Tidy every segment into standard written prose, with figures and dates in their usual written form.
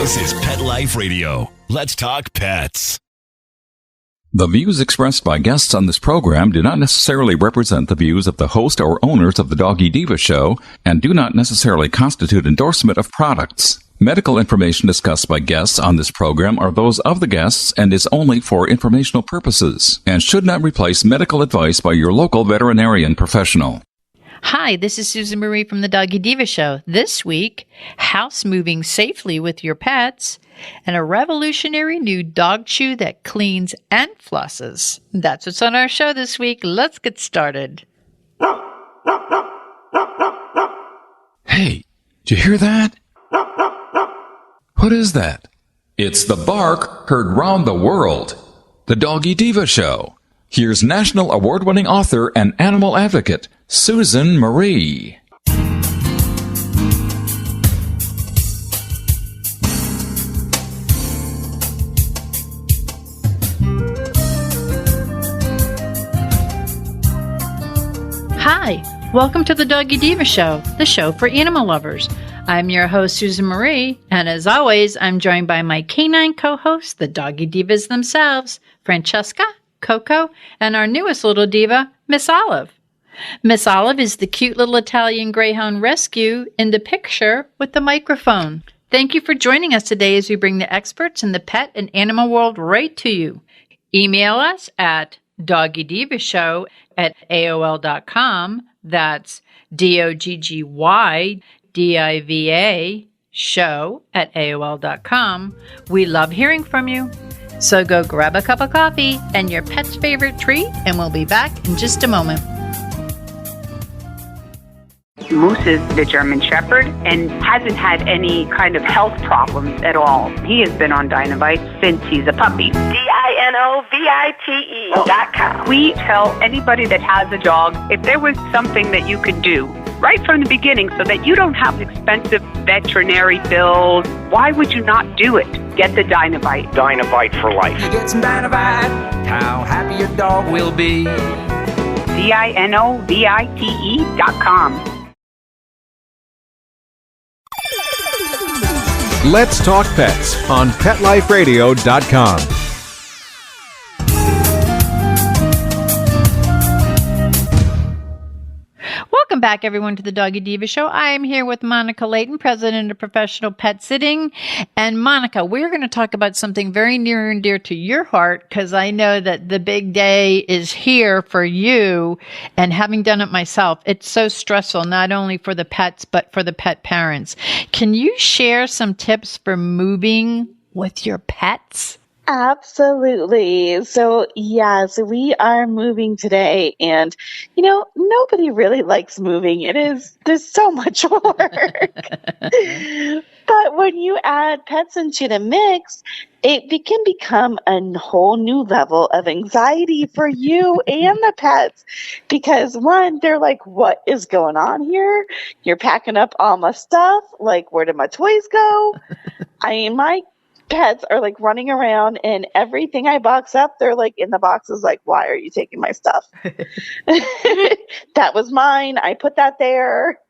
This is Pet Life Radio. Let's talk pets. The views expressed by guests on this program do not necessarily represent the views of the host or owners of the Doggy Diva show and do not necessarily constitute endorsement of products. Medical information discussed by guests on this program are those of the guests and is only for informational purposes and should not replace medical advice by your local veterinarian professional. Hi, this is Susan Marie from the Doggy Diva Show. This week, house moving safely with your pets and a revolutionary new dog chew that cleans and flosses. That's what's on our show this week. Let's get started. Hey, did you hear that? What is that? It's the bark heard round the world. The Doggy Diva Show. Here's national award-winning author and animal advocate, Susan Marie. Hi, welcome to the Doggy Diva Show, the show for animal lovers. I'm your host, Susan Marie, and as always, I'm joined by my canine co-hosts, the Doggy Divas themselves, Francesca, Coco, and our newest little diva, Miss Olive. Miss Olive is the cute little Italian Greyhound rescue in the picture with the microphone. Thank you for joining us today as we bring the experts in the pet and animal world right to you. Email us at doggydivashow@aol.com. That's DOGGYDIVA show@aol.com. We love hearing from you. So go grab a cup of coffee and your pet's favorite treat, and we'll be back in just a moment. Moose is the German Shepherd and hasn't had any kind of health problems at all. He has been on Dinovite since he's a puppy. DINOVITE.com. We tell anybody that has a dog, if there was something that you could do right from the beginning so that you don't have expensive veterinary bills, why would you not do it? Get the Dinovite. Dinovite for life. You get some Dinovite, how happy your dog will be. DINOVITE.com. Let's Talk Pets on PetLifeRadio.com. Welcome back, everyone, to the Doggy Diva Show. I am here with Monica Leighton, president of Professional Pet Sitting. And Monica, we're going to talk about something very near and dear to your heart, because I know that the big day is here for you. And having done it myself, it's so stressful, not only for the pets, but for the pet parents. Can you share some tips for moving with your pets? Absolutely. So, yes, we are moving today. And, nobody really likes moving. There's so much work. But when you add pets into the mix, it can become a whole new level of anxiety for you and the pets. Because one, they're like, what is going on here? You're packing up all my stuff. Like, where did my toys go? My pets are like running around and everything I box up, they're like in the boxes like, why are you taking my stuff? That was mine. I put that there.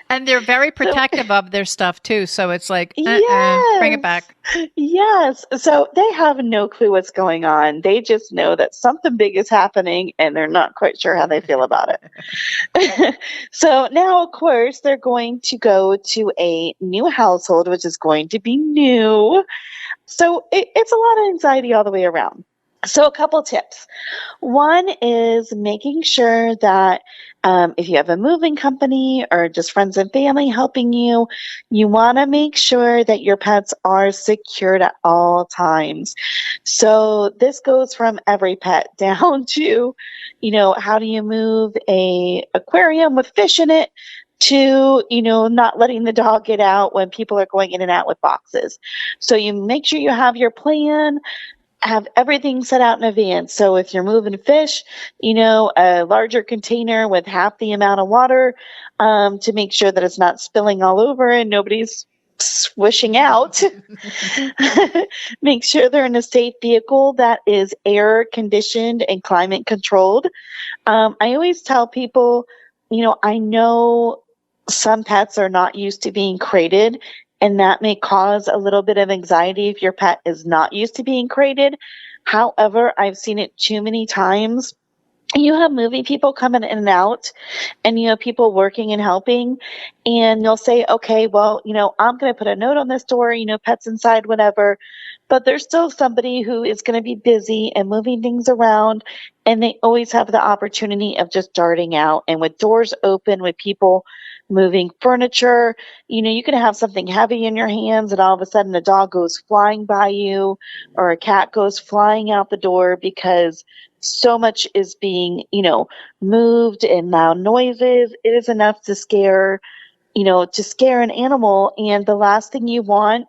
And they're very protective of their stuff too. So it's like, yes, bring it back. Yes. So they have no clue what's going on. They just know that something big is happening and they're not quite sure how they feel about it. So now, of course, they're going to go to a new household, which is going to be new. So it's a lot of anxiety all the way around. So a couple tips. One is making sure that if you have a moving company or just friends and family helping you, you want to make sure that your pets are secured at all times. So this goes from every pet down to, how do you move a aquarium with fish in it to, not letting the dog get out when people are going in and out with boxes. So you make sure you have your plan, have everything set out in advance. So if you're moving fish, a larger container with half the amount of water to make sure that it's not spilling all over and nobody's swishing out. Make sure they're in a safe vehicle that is air conditioned and climate controlled. I always tell people, I know some pets are not used to being crated, and that may cause a little bit of anxiety if your pet is not used to being crated. However, I've seen it too many times. You have movie people coming in and out, and you have people working and helping, and you'll say, okay, well, I'm going to put a note on this door, pets inside, whatever. But there's still somebody who is going to be busy and moving things around, and they always have the opportunity of just darting out. And with doors open, with people moving furniture, you can have something heavy in your hands, and all of a sudden a dog goes flying by you, or a cat goes flying out the door because so much is being, moved and loud noises. It is enough to scare an animal. And the last thing you want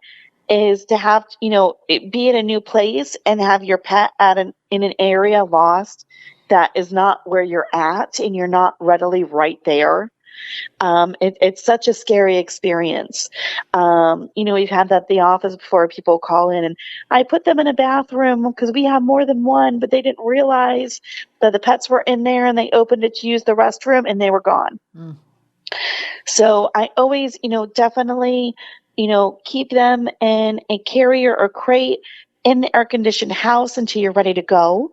is to have, be in a new place and have your pet in an area lost that is not where you're at and you're not readily right there. It's such a scary experience. We've had that at the office before. People call in and I put them in a bathroom because we have more than one, but they didn't realize that the pets were in there and they opened it to use the restroom and they were gone. Mm. So I always, definitely, keep them in a carrier or crate in the air-conditioned house until you're ready to go.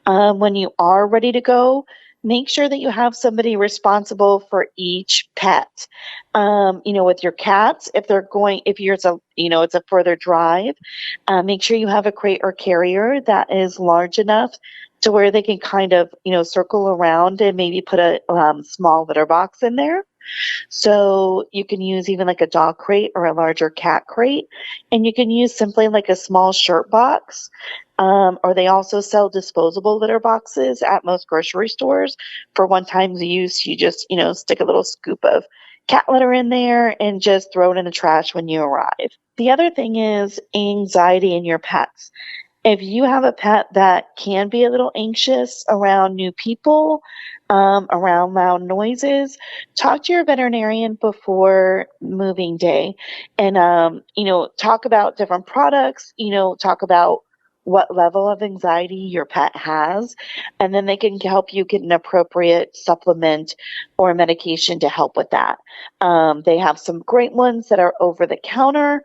When you are ready to go, make sure that you have somebody responsible for each pet. With your cats, if it's a further drive, make sure you have a crate or carrier that is large enough to where they can kind of, circle around and maybe put a small litter box in there. So you can use even like a dog crate or a larger cat crate, and you can use simply like a small shirt box. Or they also sell disposable litter boxes at most grocery stores for one-time use. You just, stick a little scoop of cat litter in there and just throw it in the trash when you arrive. The other thing is anxiety in your pets. If you have a pet that can be a little anxious around new people, around loud noises, talk to your veterinarian before moving day and, talk about different products, talk about what level of anxiety your pet has, and then they can help you get an appropriate supplement or medication to help with that. They have some great ones that are over the counter,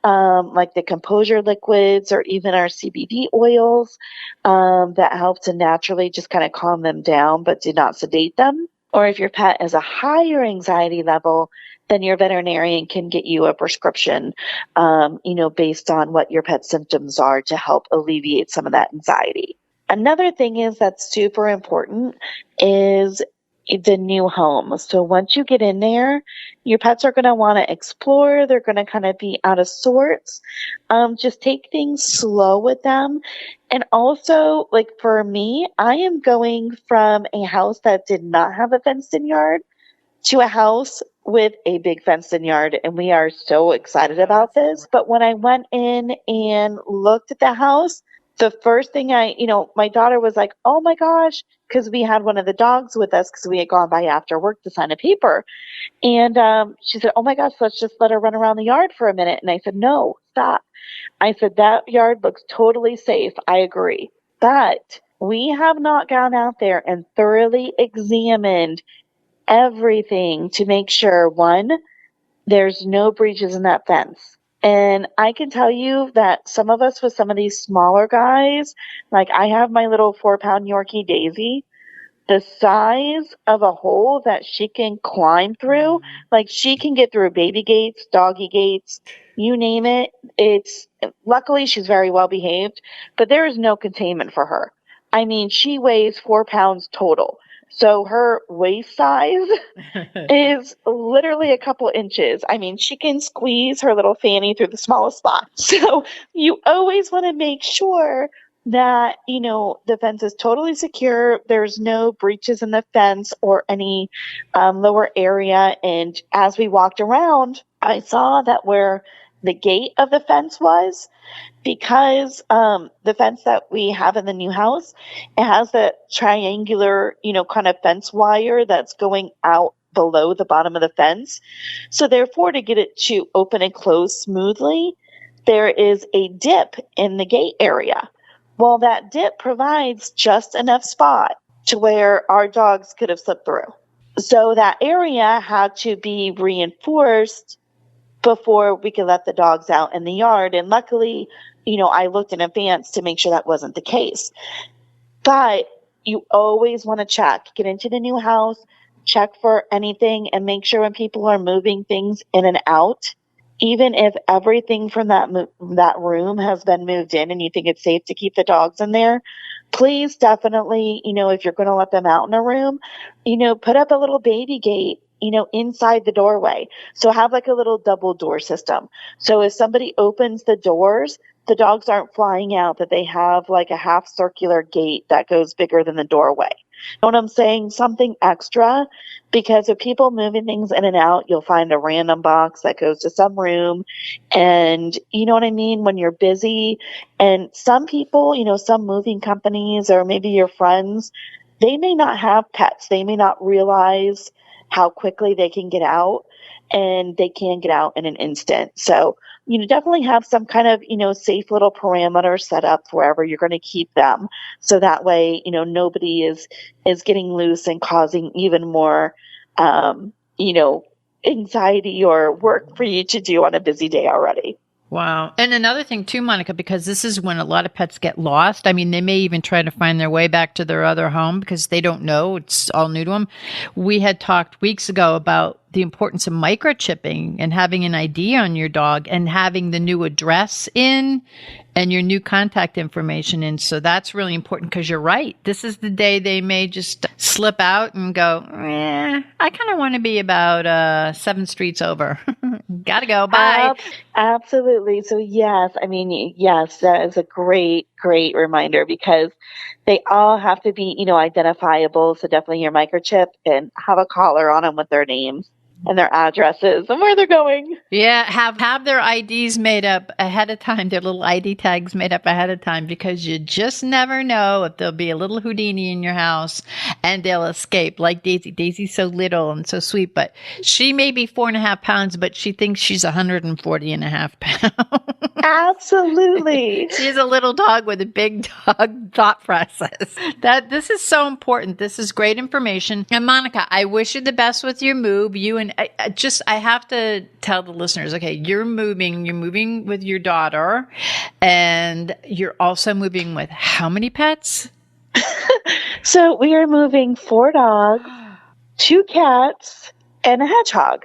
like the composure liquids or even our CBD oils that help to naturally just kind of calm them down but do not sedate them. Or if your pet has a higher anxiety level, then your veterinarian can get you a prescription, based on what your pet's symptoms are to help alleviate some of that anxiety. Another thing is that's super important is the new home. So once you get in there, your pets are going to want to explore. They're going to kind of be out of sorts. Just take things slow with them. And also, like for me, I am going from a house that did not have a fenced-in yard to a house with a big fenced-in yard, and we are so excited about this. But when I went in and looked at the house, the first thing my daughter was like, oh my gosh, because we had one of the dogs with us because we had gone by after work to sign a paper. And she said, oh my gosh, let's just let her run around the yard for a minute. And I said, no, stop. I said, that yard looks totally safe. I agree. But we have not gone out there and thoroughly examined everything to make sure, one, there's no breaches in that fence. And I can tell you that some of us with some of these smaller guys, like I have my little 4-pound Yorkie Daisy, the size of a hole that she can climb through, like she can get through baby gates, doggy gates, you name it. Luckily she's very well behaved, but there is no containment for her. I mean, she weighs 4 pounds total. So her waist size is literally a couple inches. I mean, she can squeeze her little fanny through the smallest spot. So you always want to make sure that, the fence is totally secure. There's no breaches in the fence or any lower area. And as we walked around, I saw that where the gate of the fence was, because the fence that we have in the new house, it has that triangular, kind of fence wire that's going out below the bottom of the fence. So therefore, to get it to open and close smoothly, there is a dip in the gate area. Well, that dip provides just enough spot to where our dogs could have slipped through. So that area had to be reinforced before we could let the dogs out in the yard. And luckily, I looked in advance to make sure that wasn't the case. But you always want to check. Get into the new house, check for anything, and make sure when people are moving things in and out, even if everything from that room has been moved in and you think it's safe to keep the dogs in there, please definitely, if you're going to let them out in a room, put up a little baby gate, inside the doorway. So have like a little double door system. So if somebody opens the doors, the dogs aren't flying out, that they have like a half circular gate that goes bigger than the doorway. You know what I'm saying? Something extra, because if people moving things in and out, you'll find a random box that goes to some room. And you know what I mean? When you're busy, and some people, some moving companies or maybe your friends, they may not have pets. They may not realize how quickly they can get out, and they can get out in an instant. So, definitely have some kind of, safe little parameter set up wherever you're going to keep them. So that way, nobody is getting loose and causing even more, anxiety or work for you to do on a busy day already. Wow. And another thing too, Monica, because this is when a lot of pets get lost. I mean, they may even try to find their way back to their other home because they don't know. It's all new to them. We had talked weeks ago about the importance of microchipping and having an ID on your dog and having the new address in and your new contact information in. So that's really important because you're right. This is the day they may just slip out and go, I kind of want to be about 7 streets over. Gotta go. Bye. Absolutely. So yes, that is a great reminder, because they all have to be, identifiable. So definitely your microchip, and have a collar on them with their names and their addresses and where they're going. Yeah, have their IDs made up ahead of time, their little ID tags made up ahead of time, because you just never know if there'll be a little Houdini in your house and they'll escape, like Daisy. Daisy's so little and so sweet, but she may be 4.5 pounds, but she thinks she's 140.5 pounds. Absolutely. She's a little dog with a big dog thought process. This is so important. This is great information. And Monica, I wish you the best with your move. You and I have to tell the listeners, okay, you're moving with your daughter, and you're also moving with how many pets? So we are moving 4 dogs, 2 cats, and a hedgehog.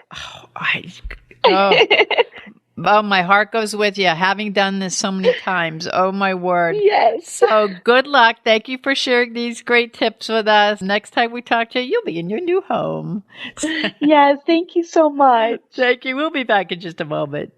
Oh, my heart goes with you, having done this so many times. Oh, my word. Yes. So good luck. Thank you for sharing these great tips with us. Next time we talk to you, you'll be in your new home. Yes, thank you so much. Thank you. We'll be back in just a moment.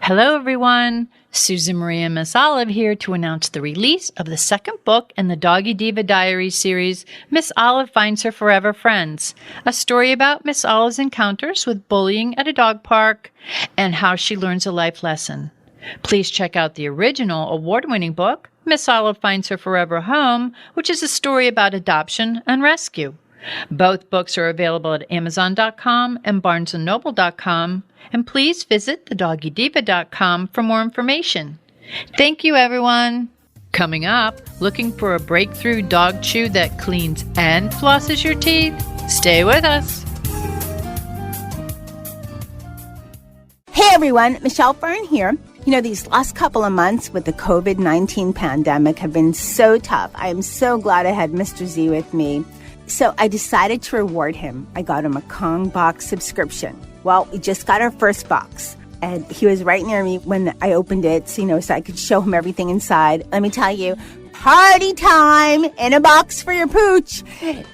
Hello, everyone. Susan Marie and Miss Olive here to announce the release of the second book in the Doggy Diva Diaries series, Miss Olive Finds Her Forever Friends, a story about Miss Olive's encounters with bullying at a dog park and how she learns a life lesson. Please check out the original award-winning book, Miss Olive Finds Her Forever Home, which is a story about adoption and rescue. Both books are available at Amazon.com and BarnesandNoble.com, and please visit thedoggydiva.com for more information. Thank you, everyone. Coming up, looking for a breakthrough dog chew that cleans and flosses your teeth? Stay with us. Hey everyone, Michelle Fern here. These last couple of months with the COVID-19 pandemic have been so tough. I am so glad I had Mr. Z with me. So I decided to reward him. I got him a Kong box subscription. Well, we just got our first box, and he was right near me when I opened it, so I could show him everything inside. Let me tell you, party time in a box for your pooch.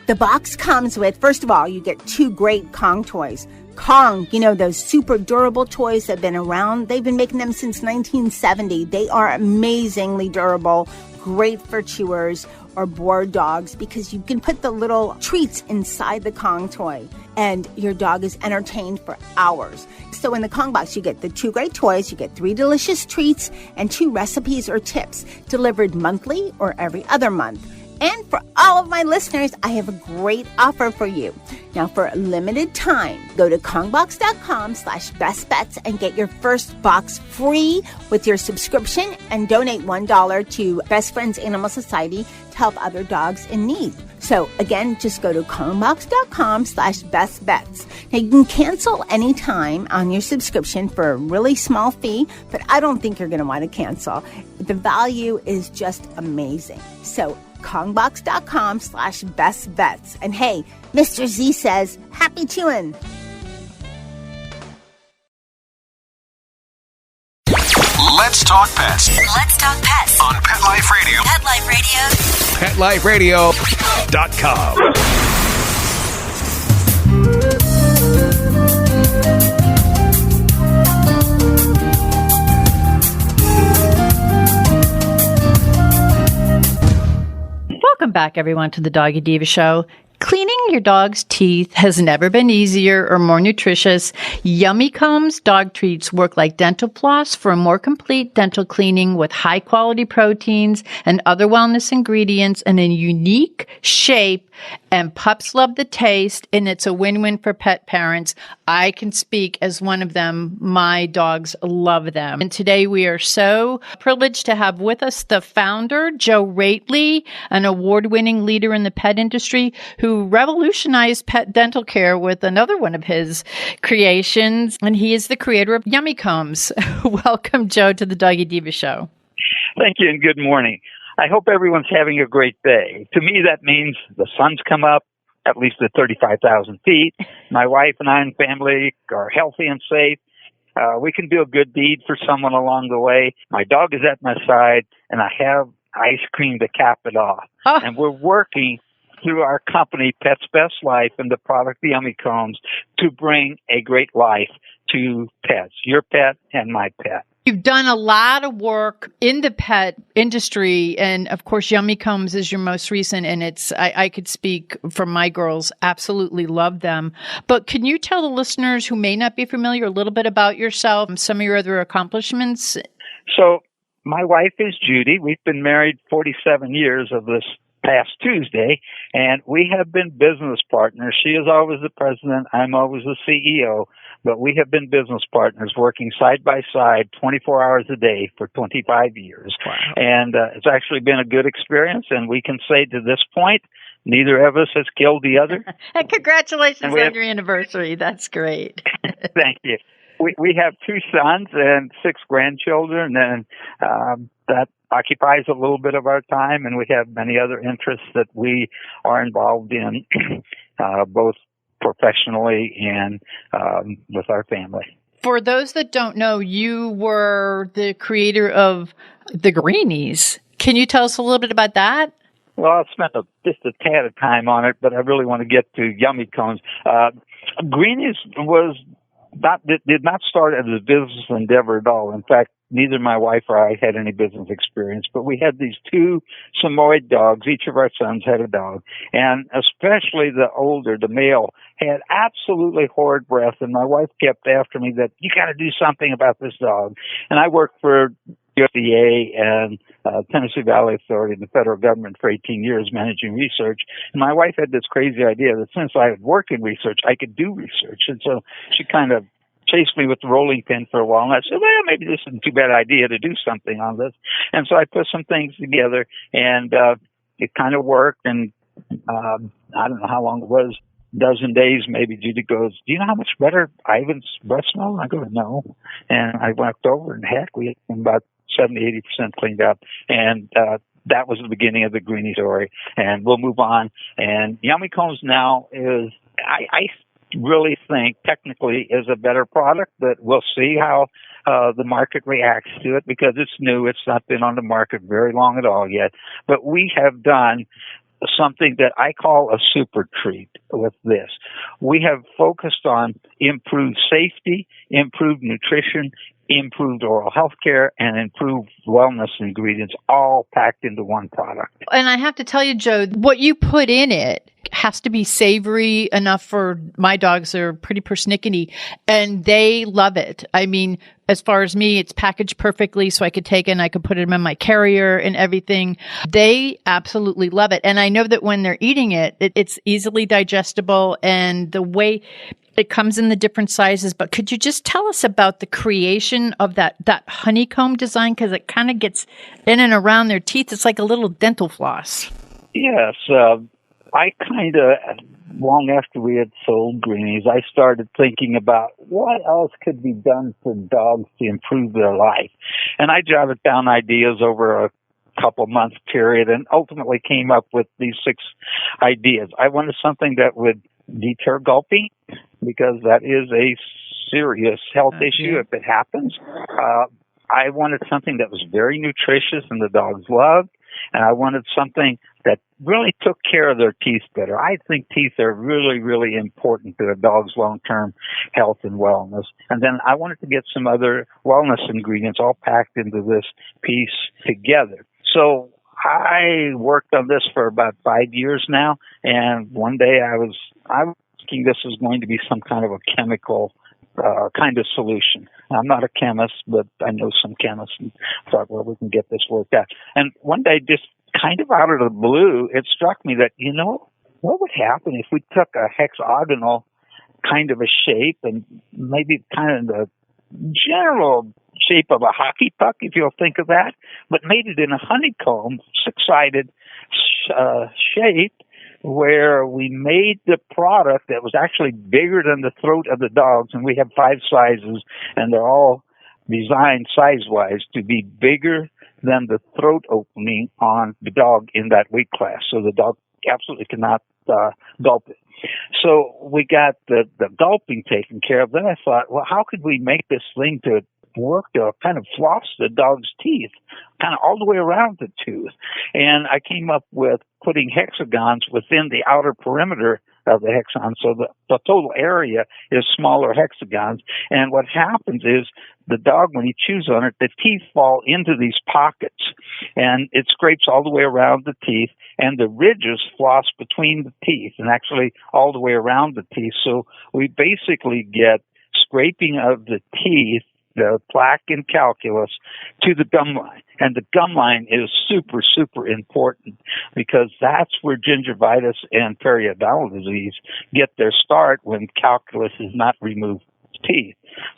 The box comes with, first of all, you get 2 great Kong toys. Kong, those super durable toys that have been around. They've been making them since 1970. They are amazingly durable, great for chewers or bored dogs, because you can put the little treats inside the Kong toy and your dog is entertained for hours. So in the Kong box, you get the 2 great toys, you get 3 delicious treats, and 2 recipes or tips delivered monthly or every other month. And for all of my listeners, I have a great offer for you. Now, for a limited time, go to kongbox.com/bestbets and get your first box free with your subscription, and donate $1 to Best Friends Animal Society to help other dogs in need. So again, just go to kongbox.com/bestbets. Now you can cancel anytime on your subscription for a really small fee, but I don't think you're going to want to cancel. The value is just amazing. So kongbox.com/bestbets. And hey, Mr. Z says, happy chewing. Let's talk pets Let's talk pets on Pet Life Radio. Pet Life PetLifeRadio.com. Radio. Welcome back, everyone, to the Doggy Diva Show. Cleaning your dog's teeth has never been easier or more nutritious. Yummy Combs dog treats work like dental floss for a more complete dental cleaning with high-quality proteins and other wellness ingredients in a unique shape, and pups love the taste, and it's a win-win for pet parents. I can speak as one of them. My dogs love them. And today we are so privileged to have with us the founder, Joe Roetheli, an award-winning leader in the pet industry who revolutionized pet dental care with another one of his creations, and he is the creator of Yummy Combs. Welcome, Joe, to the Doggy Diva Show. Thank you and good morning. I hope everyone's having a great day. To me, that means the sun's come up at least at 35,000 feet. My wife and I and family are healthy and safe. We can do a good deed for someone along the way. My dog is at my side, and I have ice cream to cap it off. Oh. And we're working through our company, Pet's Best Life, and the product, the Yummy Combs, to bring a great life to pets, your pet and my pet. You've done a lot of work in the pet industry, and of course, Yummy Combs is your most recent, and I could speak for my girls, absolutely love them. But can you tell the listeners who may not be familiar a little bit about yourself, some of your other accomplishments? So my wife is Judy. We've been married 47 years of this past Tuesday, and we have been business partners. She is always the president. I'm always the CEO. But we have been business partners working side by side 24 hours a day for 25 years. Wow. And it's actually been a good experience. And we can say to this point, neither of us has killed the other. And congratulations and on your anniversary. That's great. Thank you. We have 2 sons and 6 grandchildren, and that occupies a little bit of our time. And we have many other interests that we are involved in, both professionally and with our family. For those that don't know, you were the creator of the Greenies. Can you tell us a little bit about that? Well, I'll spend just a tad of time on it, but I really want to get to Yummy Combs. Greenies did not start as a business endeavor at all. In fact, neither my wife or I had any business experience, but we had these 2 Samoyed dogs. Each of our sons had a dog, and especially the older, the male, had absolutely horrid breath, and my wife kept after me that you got to do something about this dog. And I worked for USDA and Tennessee Valley Authority and the federal government for 18 years managing research. And my wife had this crazy idea that since I had worked in research, I could do research. And so she kind of chased me with the rolling pin for a while. And I said, well, maybe this isn't too bad idea to do something on this. And so I put some things together, and it kind of worked. And I don't know how long it was. Dozen days, maybe Judy goes, do you know how much better Ivan's breath smells? I go, no. And I walked over, and heck, we had about 70-80% cleaned up. And that was the beginning of the Greenie story. And we'll move on. And Yummy Combs now is, I really think technically is a better product, but we'll see how the market reacts to it because it's new. It's not been on the market very long at all yet. But we have done something that I call a super treat with this. We have focused on improved safety, improved nutrition, improved oral health care, and improved wellness ingredients, all packed into one product. And I have to tell you, Joe, what you put in it has to be savory enough for my dogs. Are pretty persnickety, and they love it. I mean, as far as me, it's packaged perfectly, so I could take it and I could put it in my carrier and everything. They absolutely love it. And I know that when they're eating it, it's easily digestible, and the way it comes in the different sizes. But could you just tell us about the creation of that honeycomb design? Because it kind of gets in and around their teeth. It's like a little dental floss. Yes. I kind of, long after we had sold Greenies, I started thinking about what else could be done for dogs to improve their life. And I jotted down ideas over a couple month period and ultimately came up with these 6 ideas. I wanted something that would deter gulping, because that is a serious health issue if it happens. I wanted something that was very nutritious and the dogs loved, and I wanted something that really took care of their teeth better. I think teeth are really, really important to a dog's long-term health and wellness. And then I wanted to get some other wellness ingredients all packed into this piece together. So I worked on this for about 5 years now, and one day I was thinking this was going to be some kind of a chemical kind of solution. I'm not a chemist, but I know some chemists, and thought, well, we can get this worked out. And one day, just kind of out of the blue, it struck me that, what would happen if we took a hexagonal kind of a shape and maybe kind of the general shape of a hockey puck, if you'll think of that, but made it in a honeycomb, 6-sided shape, where we made the product that was actually bigger than the throat of the dogs, and we have 5 sizes, and they're all designed size-wise to be bigger than the throat opening on the dog in that weight class, so the dog absolutely cannot gulp it. So we got the gulping taken care of. Then I thought, well, how could we make this thing to work to kind of floss the dog's teeth, kind of all the way around the tooth? And I came up with putting hexagons within the outer perimeter of the hexagon, so the total area is smaller hexagons. And what happens is the dog, when he chews on it, the teeth fall into these pockets, and it scrapes all the way around the teeth, and the ridges floss between the teeth and actually all the way around the teeth. So we basically get scraping of the teeth, the plaque and calculus, to the gum line. And the gum line is super, super important, because that's where gingivitis and periodontal disease get their start, when calculus is not removed teeth.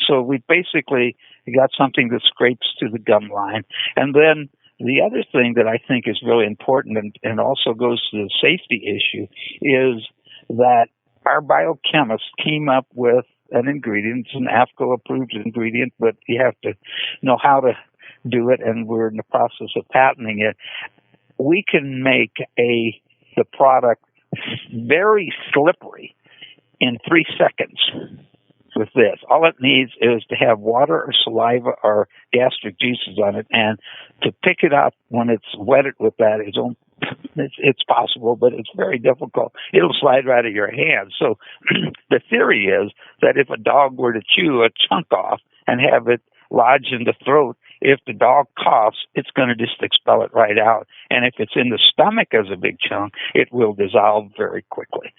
So we basically got something that scrapes to the gum line. And then the other thing that I think is really important, and also goes to the safety issue, is that our biochemists came up with an ingredient. It's an AFCO-approved ingredient, but you have to know how to do it, and we're in the process of patenting it. We can make the product very slippery in 3 seconds with this. All it needs is to have water or saliva or gastric juices on it, and to pick it up when it's wetted with that is it's possible, but it's very difficult. It'll slide right out of your hand. So the theory is that if a dog were to chew a chunk off and have it lodge in the throat, if the dog coughs, it's going to just expel it right out. And if it's in the stomach as a big chunk, it will dissolve very quickly.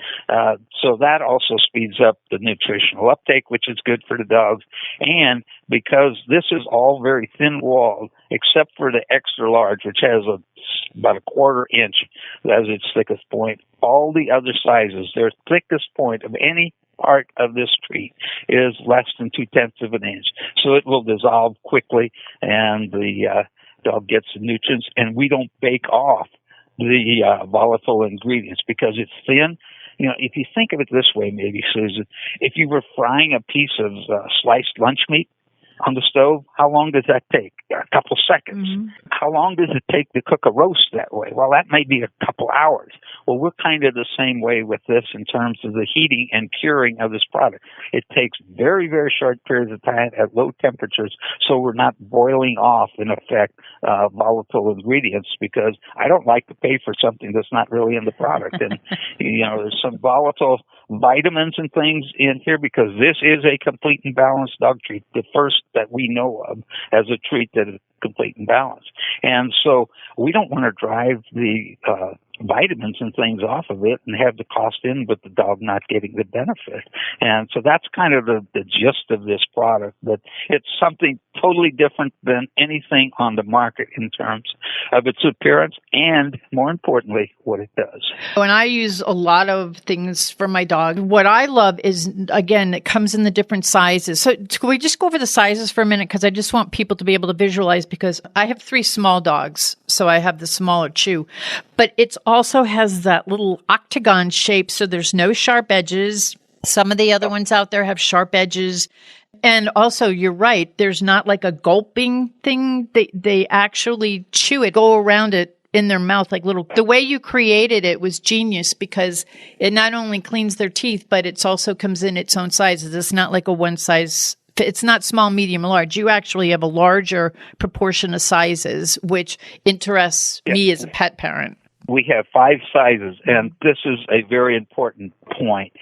So that also speeds up the nutritional uptake, which is good for the dogs. And because this is all very thin-walled, except for the extra large, which has about a 1/4 inch as its thickest point, all the other sizes, their thickest point of any part of this treat is less than 2/10 of an inch. So it will dissolve quickly, and the dog gets the nutrients, and we don't bake off the volatile ingredients because it's thin. If you think of it this way, maybe, Susan, if you were frying a piece of sliced lunch meat on the stove, how long does that take? A couple seconds. Mm-hmm. How long does it take to cook a roast that way? Well, that may be a couple hours. Well, we're kind of the same way with this in terms of the heating and curing of this product. It takes very, very short periods of time at low temperatures, so we're not boiling off, in effect, volatile ingredients, because I don't like to pay for something that's not really in the product. And, there's some volatile vitamins and things in here, because this is a complete and balanced dog treat, the first that we know of as a treat that is complete and balanced. And so we don't want to drive the vitamins and things off of it and have the cost in, but the dog not getting the benefit. And so that's kind of the gist of this product. But it's something totally different than anything on the market in terms of its appearance and, more importantly, what it does. When I use a lot of things for my dog, what I love is, again, it comes in the different sizes. So can we just go over the sizes for a minute? Because I just want people to be able to visualize, because I have 3 small dogs, so I have the smaller chew. But it also has that little octagon shape, so there's no sharp edges. Some of the other ones out there have sharp edges. And also, you're right, there's not like a gulping thing. They actually chew it, go around it in their mouth like little. The way you created it was genius, because it not only cleans their teeth, but it also comes in its own sizes. It's not like a one size. It's not small, medium, large. You actually have a larger proportion of sizes, which interests me as a pet parent. We have 5 sizes, and this is a very important point.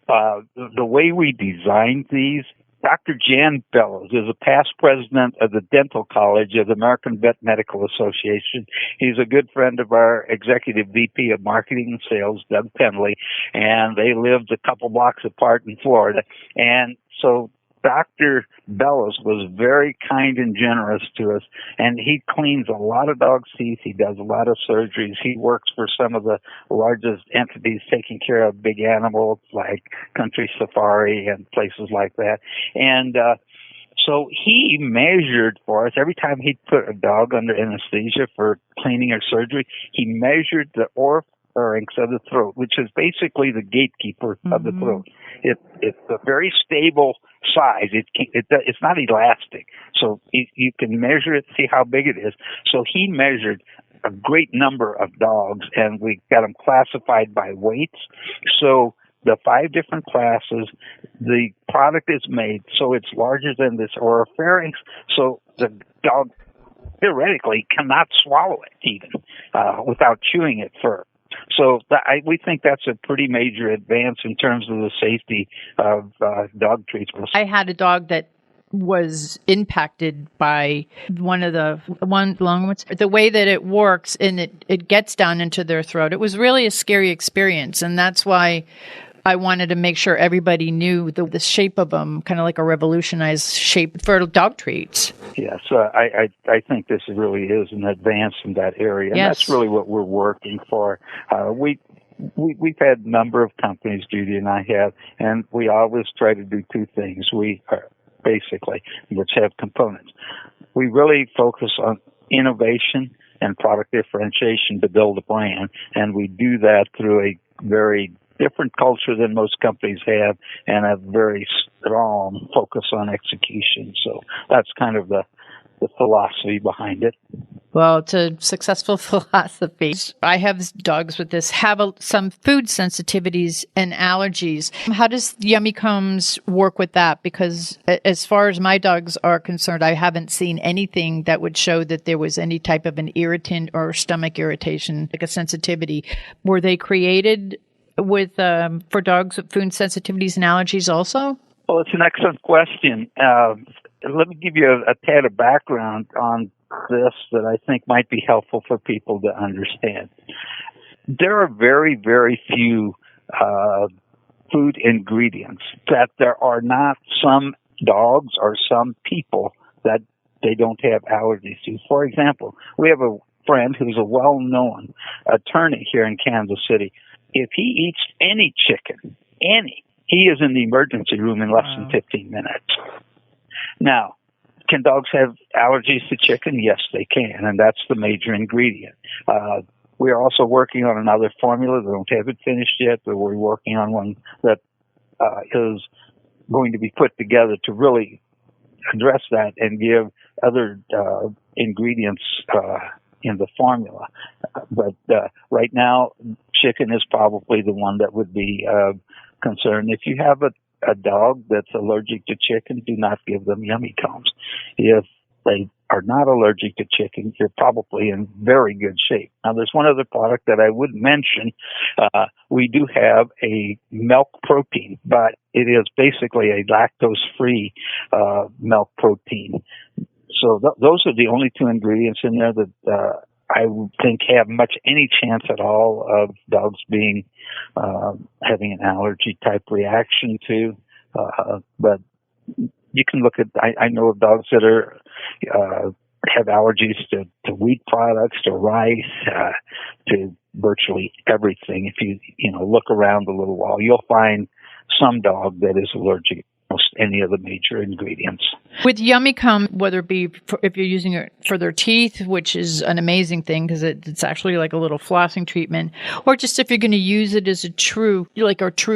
The way we designed these, Dr. Jan Bellows is a past president of the Dental College of the American Vet Medical Association. He's a good friend of our executive VP of Marketing and Sales, Doug Penley, and they lived a couple blocks apart in Florida. And so Dr. Bellows was very kind and generous to us, and he cleans a lot of dogs' teeth. He does a lot of surgeries. He works for some of the largest entities taking care of big animals like Country Safari and places like that. And so he measured for us every time he'd put a dog under anesthesia for cleaning or surgery. He measured the oropharynx of the throat, which is basically the gatekeeper of the throat. It's a very stable size. It's not elastic, so you can measure it, see how big it is. So he measured a great number of dogs, and we got them classified by weights. So the 5 different classes, the product is made so it's larger than this oropharynx, so the dog theoretically cannot swallow it even without chewing it first. So we think that's a pretty major advance in terms of the safety of dog treats. I had a dog that was impacted by one long ones. The way that it works, and it gets down into their throat. It was really a scary experience, and that's why I wanted to make sure everybody knew the shape of them, kind of like a revolutionized shape for dog treats. Yes, I think this really is an advance in that area, and that's really what we're working for. We've had a number of companies, Judy and I have, and we always try to do 2 things. We are basically, which have components. We really focus on innovation and product differentiation to build a brand, and we do that through a very different culture than most companies have, and a very strong focus on execution. So that's kind of the philosophy behind it. Well, it's a successful philosophy. I have dogs with this, have some food sensitivities and allergies. How does Yummy Combs work with that? Because as far as my dogs are concerned, I haven't seen anything that would show that there was any type of an irritant or stomach irritation, like a sensitivity. Were they created with for dogs with food sensitivities and allergies also? Well, it's an excellent question. Let me give you a tad of background on this that I think might be helpful for people to understand. There are very, very few food ingredients that there are not some dogs or some people that they don't have allergies to. For example, we have a friend who's a well-known attorney here in Kansas City. If he eats any chicken, he is in the emergency room in less than 15 minutes. Now, can dogs have allergies to chicken? Yes, they can, and that's the major ingredient. We are also working on another formula. We don't have it finished yet, but we're working on one that is going to be put together to really address that and give other ingredients in the formula. But right now, chicken is probably the one that would be concerned. If you have a dog that's allergic to chicken, do not give them Yummy Combs. If they are not allergic to chicken, you're probably in very good shape. Now, there's one other product that I would mention. We do have a milk protein, but it is basically a lactose-free milk protein. So those are the only 2 ingredients in there that I think have any chance at all of dogs being having an allergy type reaction to. But you can look at, I know of dogs that are, have allergies to wheat products, to rice, to virtually everything. If you look around a little while, you'll find some dog that is allergic to almost any of the major ingredients. With Yummy Cum, whether it be if you're using it for their teeth, which is an amazing thing because it's actually like a little flossing treatment, or just if you're going to use it as a true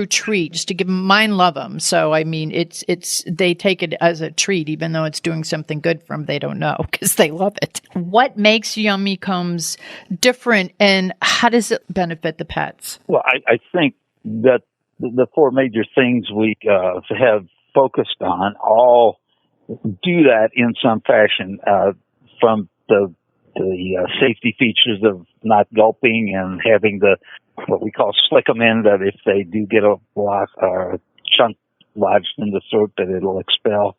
treat, just to give them, mine love them. So, I mean, they take it as a treat, even though it's doing something good for them. They don't know because they love it. What makes Yummy Cums different, and how does it benefit the pets? Well, I think that the four major things we have focused on all do that in some fashion, from the safety features of not gulping and having what we call slick them in, that if they do get a block or a chunk lodged in the throat that it'll expel,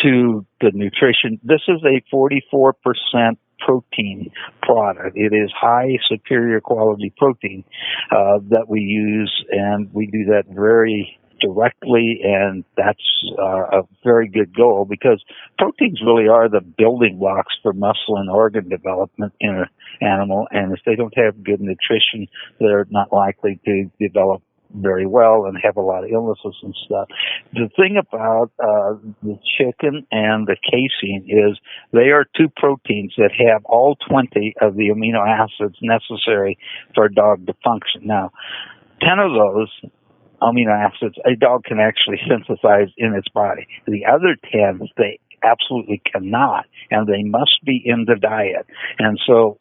to the nutrition. This is a 44% protein product. It is high superior quality protein that we use, and we do that very directly, and that's a very good goal because proteins really are the building blocks for muscle and organ development in an animal, and if they don't have good nutrition, they're not likely to develop very well and have a lot of illnesses and stuff. The thing about the chicken and the casein is they are two proteins that have all 20 of the amino acids necessary for a dog to function. Now, 10 of those amino acids a dog can actually synthesize in its body. The other 10, they absolutely cannot, and they must be in the diet. And so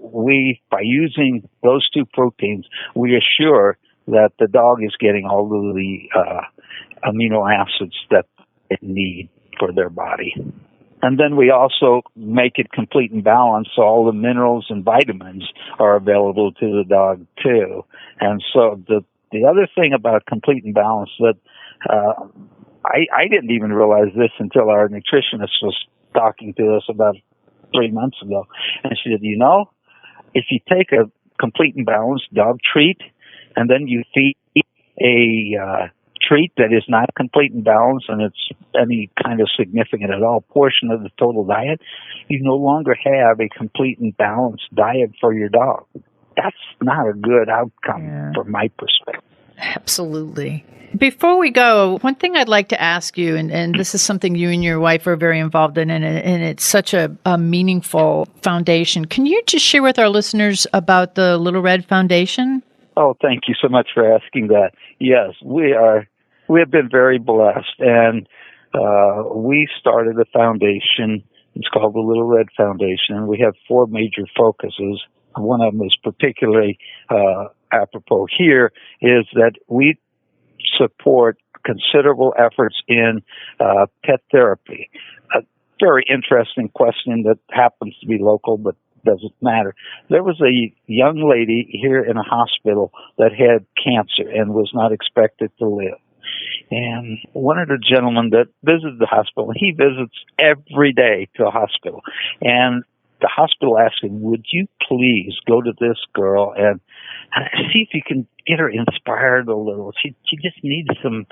by using those two proteins, we assure that the dog is getting all of the amino acids that it need for their body. And then we also make it complete and balanced, so all the minerals and vitamins are available to the dog too. And so the other thing about complete and balanced that I didn't even realize this until our nutritionist was talking to us about 3 months ago. And she said, if you take a complete and balanced dog treat and then you feed a treat that is not complete and balanced and it's any kind of significant at all portion of the total diet, you no longer have a complete and balanced diet for your dog. That's not a good outcome from my perspective. Absolutely. Before we go, one thing I'd like to ask you, and this is something you and your wife are very involved in, and it's such a meaningful foundation. Can you just share with our listeners about the Little Red Foundation? Oh, thank you so much for asking that. Yes, we have been very blessed, and we started a foundation. It's called the Little Red Foundation, and we have 4 major focuses. One of them is particularly apropos here, is that we support considerable efforts in pet therapy. A very interesting question that happens to be local, but doesn't matter. There was a young lady here in a hospital that had cancer and was not expected to live. And one of the gentlemen that visited the hospital, he visits every day to a hospital, and the hospital asked him, would you please go to this girl and see if you can get her inspired a little. She just needs some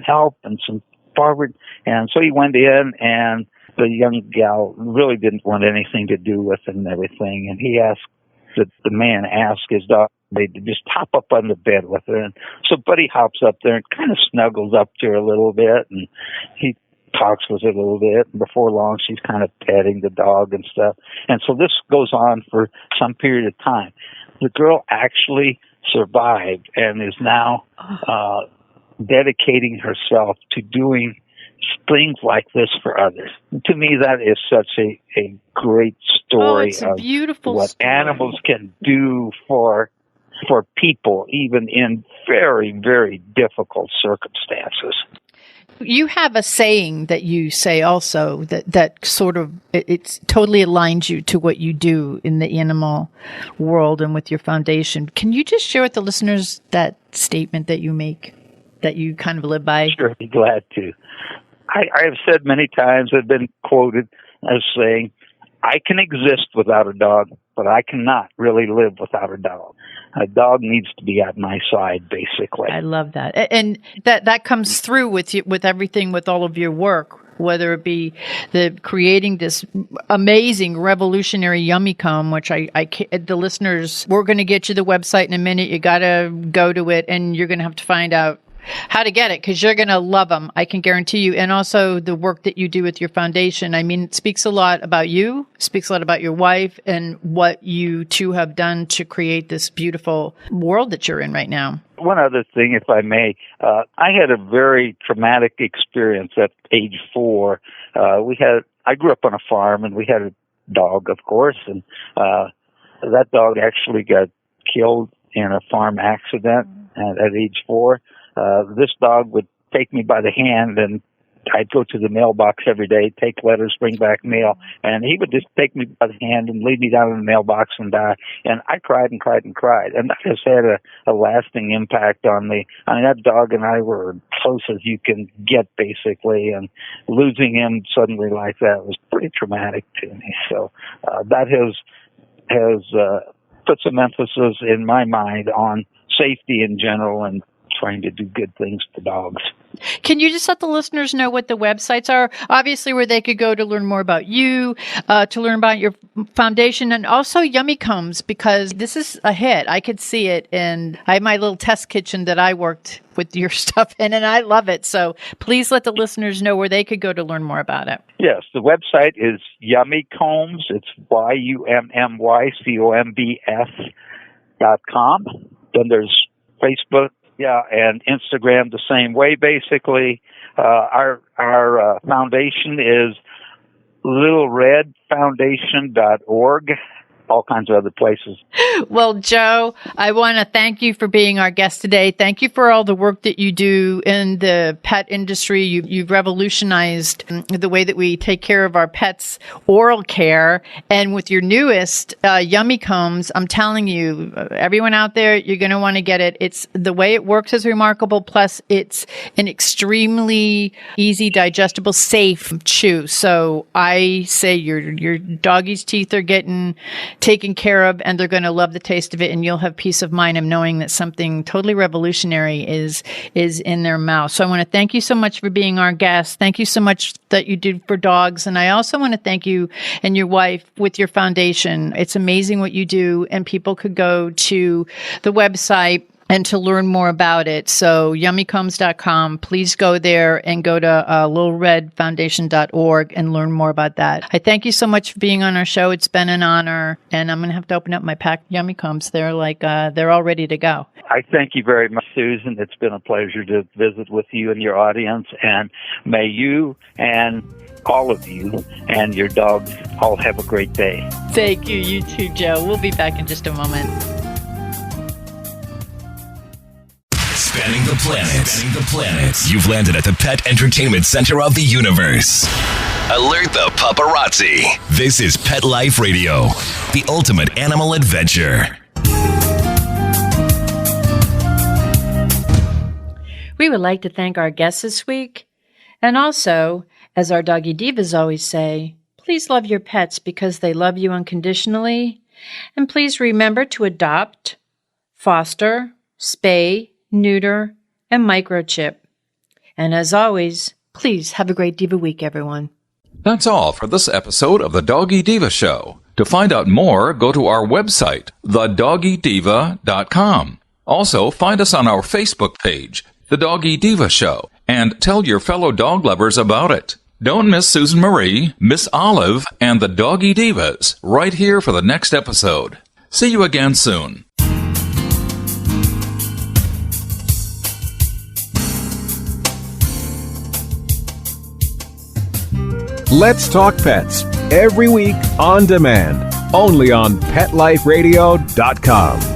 help and some forward. And so he went in, and the young gal really didn't want anything to do with it and everything. And he asked, the man asked his dog, they just hop up on the bed with her. And so Buddy hops up there and kind of snuggles up to her a little bit, and he talks with her a little bit, and before long she's kind of petting the dog and stuff. And so this goes on for some period of time. The girl actually survived and is now dedicating herself to doing things like this for others. To me, that is such a great story it's a beautiful of what story. Animals can do for people, even in very, very difficult circumstances. You have a saying that you say also that sort of, it's totally aligns you to what you do in the animal world and with your foundation. Can you just share with the listeners that statement that you make, that you kind of live by? Sure, be glad to. I have said many times, I've been quoted as saying, I can exist without a dog, but I cannot really live without a dog. A dog needs to be at my side, basically. I love that. And that comes through with you, with everything, with all of your work whether it be the creating this amazing revolutionary Yummy Comb, which the listeners, we're going to get you the website in a minute. You got to go to it, and you're going to have to find out how to get it, because you're going to love them. I can guarantee you. And also the work that you do with your foundation. I mean, it speaks a lot about you, speaks a lot about your wife, and what you two have done to create this beautiful world that you're in right now. One other thing, if I may, I had a very traumatic experience at age 4. I grew up on a farm, and we had a dog, of course, and that dog actually got killed in a farm accident at age 4. This dog would take me by the hand, and I'd go to the mailbox every day, take letters, bring back mail, and he would just take me by the hand and lead me down in the mailbox and die. And I cried and cried and cried, and that has had a lasting impact on me. I mean, that dog and I were close as you can get, basically, and losing him suddenly like that was pretty traumatic to me. So that has put some emphasis in my mind on safety in general and trying to do good things to dogs. Can you just let the listeners know what the websites are? Obviously, where they could go to learn more about you, to learn about your foundation, and also Yummy Combs, because this is a hit. I could see it, and I have my little test kitchen that I worked with your stuff in, and I love it. So please let the listeners know where they could go to learn more about it. Yes, the website is Yummy Combs. It's YUMMYCOMBS.com. Then there's Facebook. Yeah, and Instagram the same way, basically. Our foundation is littleredfoundation.org. All kinds of other places. Well, Joe, I want to thank you for being our guest today. Thank you for all the work that you do in the pet industry. You've revolutionized the way that we take care of our pets' oral care. And with your newest Yummy Combs, I'm telling you, everyone out there, you're going to want to get it. It's the way it works is remarkable. Plus, it's an extremely easy, digestible, safe chew. So I say your doggy's teeth are getting taken care of, and they're going to love the taste of it, and you'll have peace of mind of knowing that something totally revolutionary is in their mouth. So I want to thank you so much for being our guest. Thank you so much that you do for dogs. And I also want to thank you and your wife with your foundation. It's amazing what you do, and people could go to the website and to learn more about it. So yummycombs.com, please go there and go to littleredfoundation.org and learn more about that. I thank you so much for being on our show. It's been an honor, and I'm going to have to open up my packed Yummy Combs. They're they're all ready to go. I thank you very much, Susan. It's been a pleasure to visit with you and your audience, and may you and all of you and your dogs all have a great day. Thank you. You too, Joe. We'll be back in just a moment. Spanning the planet. You've landed at the pet entertainment center of the universe. Alert the paparazzi. This is Pet Life Radio, the ultimate animal adventure. We would like to thank our guests this week. And also, as our Doggy Divas always say, please love your pets because they love you unconditionally. And please remember to adopt, foster, spay, neuter, and microchip. And as always, please have a great Diva week, everyone. That's all for this episode of the Doggy Diva Show. To find out more, go to our website, thedoggydiva.com. Also, find us on our Facebook page, The Doggy Diva Show, and tell your fellow dog lovers about it. Don't miss Susan Marie, Miss Olive, and the Doggy Divas right here for the next episode. See you again soon. Let's Talk Pets, every week on demand, only on PetLifeRadio.com.